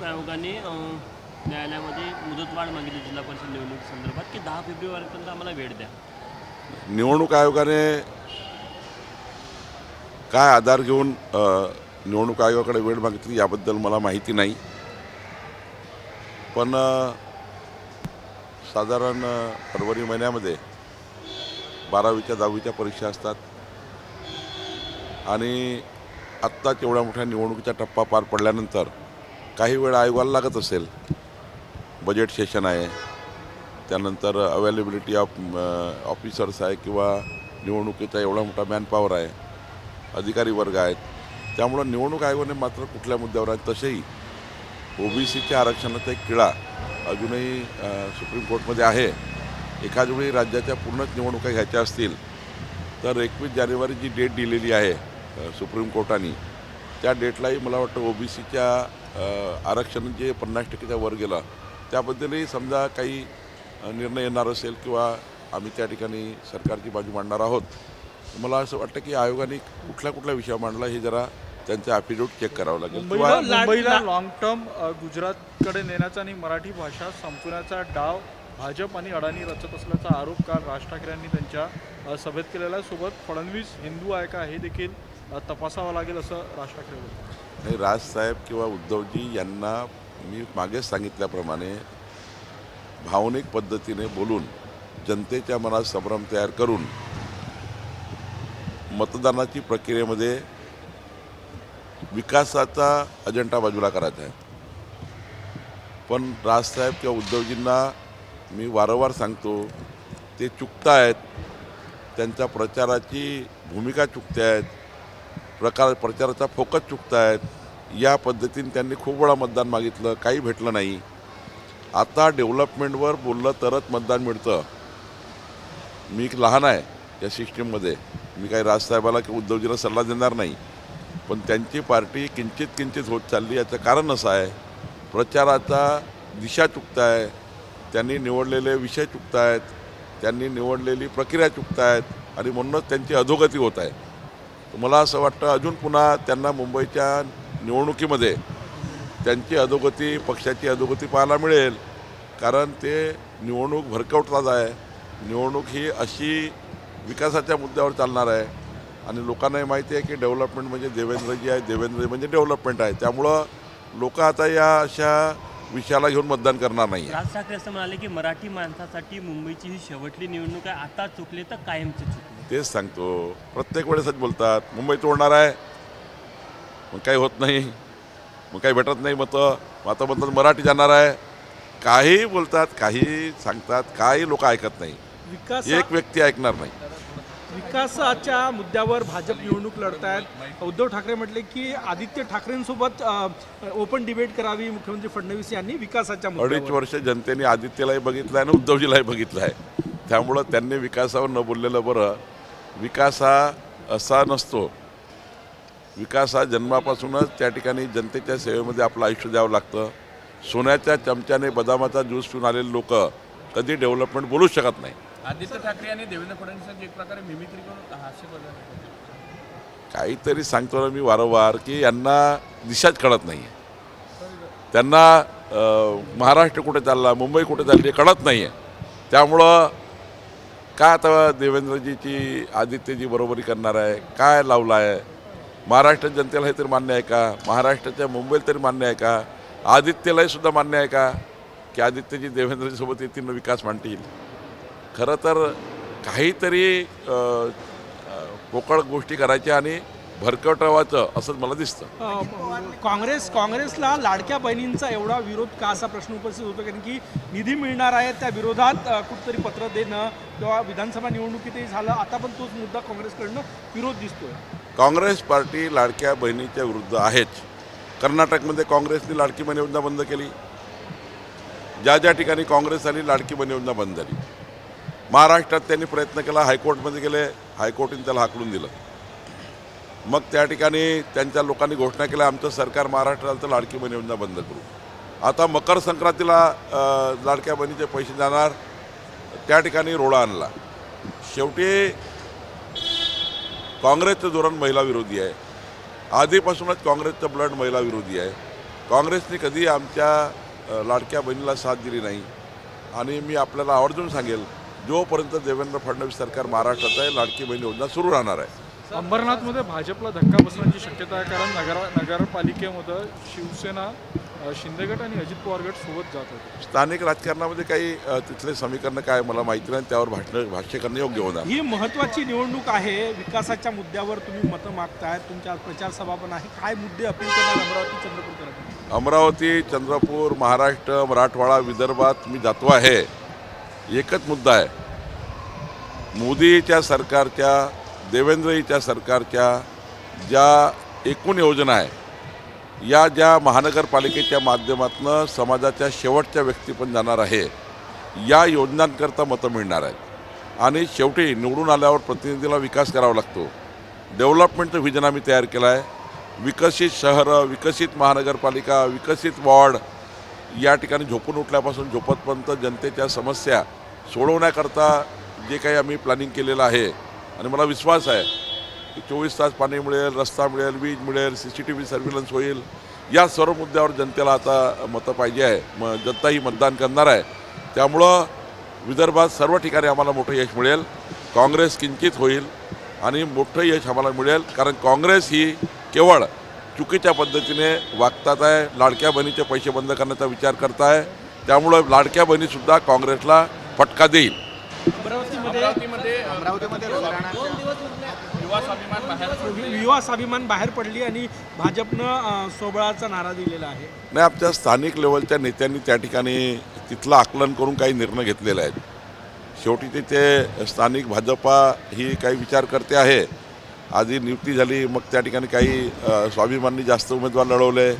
आयोगाने न्यायालयामध्ये मुदतवाढ मागितली जिल्हा परिषद निवडणुकीसंदर्भात की 10 फेब्रुवारीपर्यंत आम्हाला वेळ द्या. निवडणूक आयोगाने काय आधार घेऊन निवडणूक आयोगाकडे वेळ मागितली याबद्दल मला माहिती नाही. पण साधारण फरवरी महिन्यामध्ये 12वीच्या 10वीच्या परीक्षा असतात आणि आत्ताच एवढ्या मोठ्या निवडणुकीचा टप्पा पार पडल्यानंतर काही वेळ आयोगाला लागत असेल. बजेट सेशन आहे, त्यानंतर अवेलेबिलिटी ऑफ ऑफिसर्स आहे किंवा निवडणुकीचा एवढा मोठा मॅनपॉवर आहे, अधिकारी वर्ग आहेत. त्यामुळं निवडणूक आयोगाने मात्र कुठल्या मुद्द्यावर आहे तसेही ओबीसीच्या आरक्षणाचा एक किळा अजूनही सुप्रीम कोर्टमध्ये आहे. एखाद वेळी राज्याच्या पूर्णच निवडणुका घ्यायच्या असतील तर 21 जानेवारी जी डेट दिलेली आहे सुप्रीम कोर्टाने, त्या डेटलाही मला वाटतं ओबीसीच्या आरक्षण जे 50% वर गेलं त्याबद्दलही समजा काही निर्णय येणार असेल किंवा आम्ही त्या ठिकाणी सरकारची बाजू मांडणार आहोत. मला असं वाटतं की आयोगाने कुठल्या विषय मांडला हे जरा त्यांचं ॲफिडेविट चेक करावं लागेल. मुंबईला लॉंग टर्म गुजरातकडे नेण्याचा आणि मराठी भाषा संपवण्याचा डाव भाजप आणि अडाणी रचत असल्याचा आरोप काल राज ठाकरे यांनी त्यांच्या सभेत केलेला आहे. सोबत फडणवीस हिंदू आहे का हे देखील तपासावं लागेल असं राज ठाकरे बोलतात. नाही, राजसाहेब किंवा उद्धवजी यांना मी मागेच सांगितल्याप्रमाणे भावनिक पद्धतीने बोलून जनतेच्या मनात संभ्रम तयार करून मतदानाची प्रक्रियेमध्ये विकासाचा अजेंडा बाजूला करायचा आहे. पण राजसाहेब किंवा उद्धवजींना मी वारंवार सांगतो, ते चुकतायत. त्यांच्या प्रचाराची भूमिका चुकते आहेत, प्रचाराचा फोकस चुकतायत. या पद्धतीने त्यांनी खूप वेळा मतदान मागितलं, काही भेटलं नाही. आता डेव्हलपमेंटवर बोललं तरच मतदान मिळतं. मी लहान आहे या सिस्टीममध्ये, मी काही राजसाहेबाला किंवा उद्धवजीला सल्ला देणार नाही. पण त्यांची पार्टी किंचित होत चालली. याचं कारण असं आहे, प्रचाराचा दिशा चुकताय, त्यांनी निवडलेले विषय चुकतायत, त्यांनी निवडलेली प्रक्रिया चुकतायत आणि म्हणूनच त्यांची अधोगती होत आहे. मला असं वाटतं अजून पुन्हा त्यांना मुंबईच्या निवडणुकीमध्ये त्यांची अधोगती, पक्षाची अधोगती पाहायला मिळेल. कारण ते निवडणूक भरकवतात आहे. निवडणूक ही अशी विकासाच्या मुद्द्यावर चालणार आहे आणि लोकांनाही माहिती आहे की डेव्हलपमेंट म्हणजे देवेंद्रजी आहे, देवेंद्रजी म्हणजे डेव्हलपमेंट आहे. त्यामुळं लोक आता या अशा विषयाला घेऊन मतदान करणार नाही. राज ठाकरे असं म्हणाले की मराठी माणसासाठी मुंबईची ही शेवटली निवडणूक आहे, आता चुकले तर कायमचे चुकले. तेच सांगतो, प्रत्येक वेळेसच बोलतात मुंबई तोडणार आहे, मग काही होत नाही, मग काही भेटत नाही मतं. आता म्हणतात मराठी जाणार आहे. काही बोलतात, काही सांगतात, काही लोक ऐकत नाही. एक व्यक्ती ऐकणार नाही. विकासाच्या मुद्द्यावर भाजप निवडणूक लढतायत. उद्धव ठाकरे म्हटले की आदित्य ठाकरेंसोबत ओपन डिबेट करावी मुख्यमंत्री फडणवीस यांनी विकासाच्या मुद्द्यावर. 2.5 वर्ष जनतेने आदित्यलाही बघितलं आहे आणि उद्धवजीलाही बघितलं आहे. त्यामुळं त्यांनी विकासावर न बोललेलं बरं. विकास हा असा नसतो. विकास हा जन्मापासूनच त्या ठिकाणी जनतेच्या सेवेमध्ये आपलं आयुष्य द्यावं लागतं. सोन्याच्या चमच्याने बदामाचा ज्यूस पिऊन आलेले लोक कधी डेव्हलपमेंट बोलूच शकत नाही. आदित्य ठाकरे यांनी देवेंद्र फडणवीसांची एक प्रकारे मिमिक्री करून हास्य काहीतरी सांगतो ना मी वारंवार की यांना दिशाच कळत नाही. त्यांना महाराष्ट्र कुठे चालला, मुंबई कुठे चालली कळत नाही आहे. त्यामुळं काय आता देवेंद्रजीची आदित्यजी बरोबरी करणार आहे, काय लावलं आहे? महाराष्ट्र जनतेला हे तरी मान्य आहे का? महाराष्ट्राच्या मुंबईला तरी मान्य आहे का? आदित्यलाही सुद्धा मान्य आहे का की आदित्यजी देवेंद्रजीसोबत येतील विकास मांडतील? खरं तर काहीतरी पोकळ गोष्टी करायच्या आणि भरकटवायचं असंच मला दिसतं. काँग्रेसला लाडक्या बहिणींचा एवढा विरोध का असा प्रश्न उपस्थित होतो, कारण की निधी मिळणार आहे त्या विरोधात कुठतरी पत्र देणं किंवा विधानसभा निवडणुकीतही झालं, आता पण तोच मुद्दा काँग्रेसकडनं विरोध दिसतोय. काँग्रेस पार्टी लाडक्या बहिणीच्या विरुद्ध आहेच. कर्नाटकमध्ये काँग्रेसने लाडकी बहीण योजना बंद केली. ज्या ठिकाणी काँग्रेस आली लाडकी बहीण योजना बंद झाली. महाराष्ट्रात त्यांनी प्रयत्न केला, हायकोर्टमध्ये गेले, हायकोर्टाने त्याला हाकलून दिलं. मग त्या ठिकाणी त्यांच्या लोकांनी घोषणा केल्या आमचं सरकार महाराष्ट्रात आलं तर लाडकी बहीण योजना बंद करू. आता मकर संक्रांतीला लाडक्या बहिणीचे पैसे जाणार, त्या ठिकाणी रोडा आणला. शेवटी काँग्रेसचं धोरण महिला विरोधी आहे. आधीपासूनच काँग्रेसचं ब्लड महिला विरोधी आहे. काँग्रेसने कधी आमच्या लाडक्या बहिणीला साथ दिली नाही आणि मी आपल्याला आवर्जून सांगेल, जोपर्यंत देवेंद्र फडणवीस सरकार महाराष्ट्रात आहे लाडकी बहीण योजना सुरू राहणार आहे. अंबरनाथमध्ये भाजपला धक्का बसण्याची शक्यता आहे, कारण नगरपालिकेमध्ये शिवसेना, शिंदे गट आणि अजित पवार गट सोबत जात होते. स्थानिक राजकारणामध्ये काही तिथले समीकरण काय मला माहिती नाही, त्यावर भाष्य करणं योग्य होणार. ही महत्त्वाची निवडणूक आहे. विकासाच्या मुद्द्यावर तुम्ही मतं मागताय, तुमच्या प्रचार सभा पण आहे. काय मुद्दे अपील करणार अमरावती चंद्रपूरकर? अमरावती, चंद्रपूर, महाराष्ट्र, मराठवाडा, विदर्भात मी जातो आहे. एकच मुद्दा आहे, मोदीच्या सरकारच्या, देवेंद्रजीच्या सरकारच्या ज्या एकूण योजना आहे, या ज्या महानगरपालिकेच्या माध्यमातून समाजाच्या शेवटच्या व्यक्ती पण जाणार आहे, या योजनांकरता मतं मिळणार आहेत. आणि शेवटी निवडून आल्यावर प्रतिनिधीला विकास करावा लागतो. डेव्हलपमेंटचं व्हिजन आम्ही तयार केलं आहे. विकसित शहरं, विकसित महानगरपालिका, विकसित वॉर्ड, या ठिकाणी झोपून उठल्यापासून झोपतपर्यंत जनतेच्या समस्या सोडवण्याकरता जे काही आम्ही प्लॅनिंग केलेलं आहे. आणि मला विश्वास आहे की 24 तास पाणी मिळेल, रस्ता मिळेल, वीज मिळेल, CCTV सर्व्हिलन्स होईल. या सर्व मुद्द्यावर जनतेला आता मतं पाहिजे आहे. जनता ही मतदान करणार आहे. त्यामुळं विदर्भात सर्व ठिकाणी आम्हाला मोठं यश मिळेल. काँग्रेस किंचित होईल आणि मोठं यश आम्हाला मिळेल, कारण काँग्रेस ही केवळ चुकीच्या पद्धतीने वागतात आहे. लाडक्या बहिणीचे पैसे बंद करण्याचा विचार करत आहे. त्यामुळं लाडक्या बहिणीसुद्धा काँग्रेसला फटका देईल. युवा स्वाभिमान बाहेर पडली आणि भाजपनं सोबळाचा नारा दिलेला आहे. नाही, आमच्या स्थानिक लेवलच्या नेत्यांनी त्या ठिकाणी तिथलं आकलन करून काही निर्णय घेतलेले आहेत. शेवटी तिथे स्थानिक भाजपा ही काही विचार करते आहे. आधी नियुक्ती झाली, मग त्या ठिकाणी काही स्वाभिमाननी जास्त उमेदवार लढवले,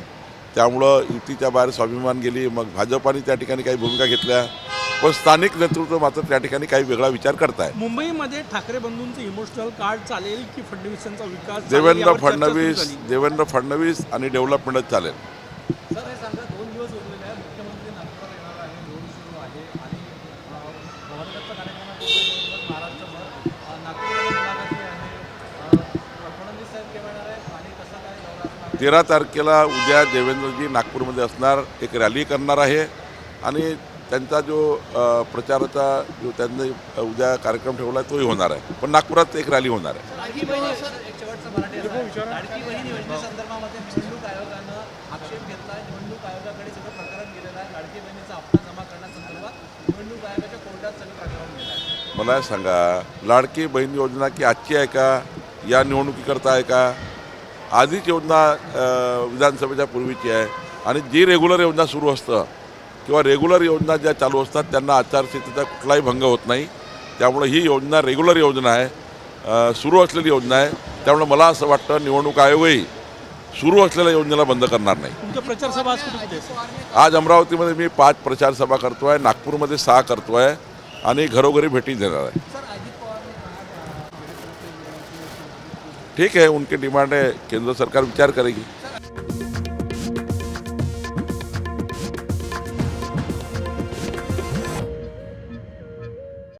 त्यामुळं युतीच्या बाहेर स्वाभिमान गेली. मग भाजपाने त्या ठिकाणी काही भूमिका घेतल्या, पण स्थानिक नेतृत्व मात्र त्या ठिकाणी काही वेगळा विचार करताय. मुंबईमध्ये ठाकरे बंधूंचं इमोशनल कार्ड चालेल की फडणवीसांचा विकास? देवेंद्र फडणवीस आणि डेव्हलपमेंटच चालेल. सर, हे सांगा, 2 दिवस उरलेले आहे, मुख्यमंत्री नागपूरला येणार आहे, निवडणूक सुरू आहे आणि गव्हर्नरच्या कार्यक्रमात महाराष्ट्रभर नागपूरमध्ये मुलाखती आहे. फडणवीस साहेब केव्हा येणार आहे आणि कसं काय दौरा असणार? 13 तारखेला उद्या देवेंद्रजी नागपूरमध्ये असणार, एक रॅली करणार आहे आणि त्यांचा जो प्रचाराचा जो त्यांनी उद्या कार्यक्रम ठेवला आहे तोही होणार आहे. पण नागपुरात एक रॅली होणार आहे. लाडकी बहिणी, सर, एक शेवटचा मराठी असा, लाडकी बहिणी योजनेसंदर्भामध्ये निवडणूक आयोगानं आक्षेप घेतला आहे. निवडणूक आयोगाकडे सगळं प्रकरण गेलेलं आहे. लाडकी बहिणीचा हप्ता जमा करण्यासंदर्भात निवडणूक आयोगाच्या कोर्टात सगळं प्रकरण गेलं आहे. मला सांगा, लाडकी बहीण योजना की आजची आहे का, या निवडणुकीकरता आहे का? आधीच योजना विधानसभेच्या पूर्वीची आहे. आणि जी रेग्युलर योजना सुरू असतं किंवा रेग्युलर योजना ज्या चालू असतात त्यांना आचारसंहितेचा कुठलाही भंग होत नाही. त्यामुळे ही योजना रेग्युलर योजना आहे, सुरू असलेली योजना आहे. त्यामुळे मला असं वाटतं निवडणूक आयोगही सुरू असलेल्या योजनेला बंद करणार नाही. तुमच्या प्रचार सभा आज कुठे कुठे? आज अमरावतीमध्ये मी 5 प्रचार सभा करतो आहे, नागपूरमध्ये 6 करतो आहे आणि घरोघरी भेटी देणार आहे. ठीक है, उनकी डिमांड है, केंद्र सरकार विचार करेगी.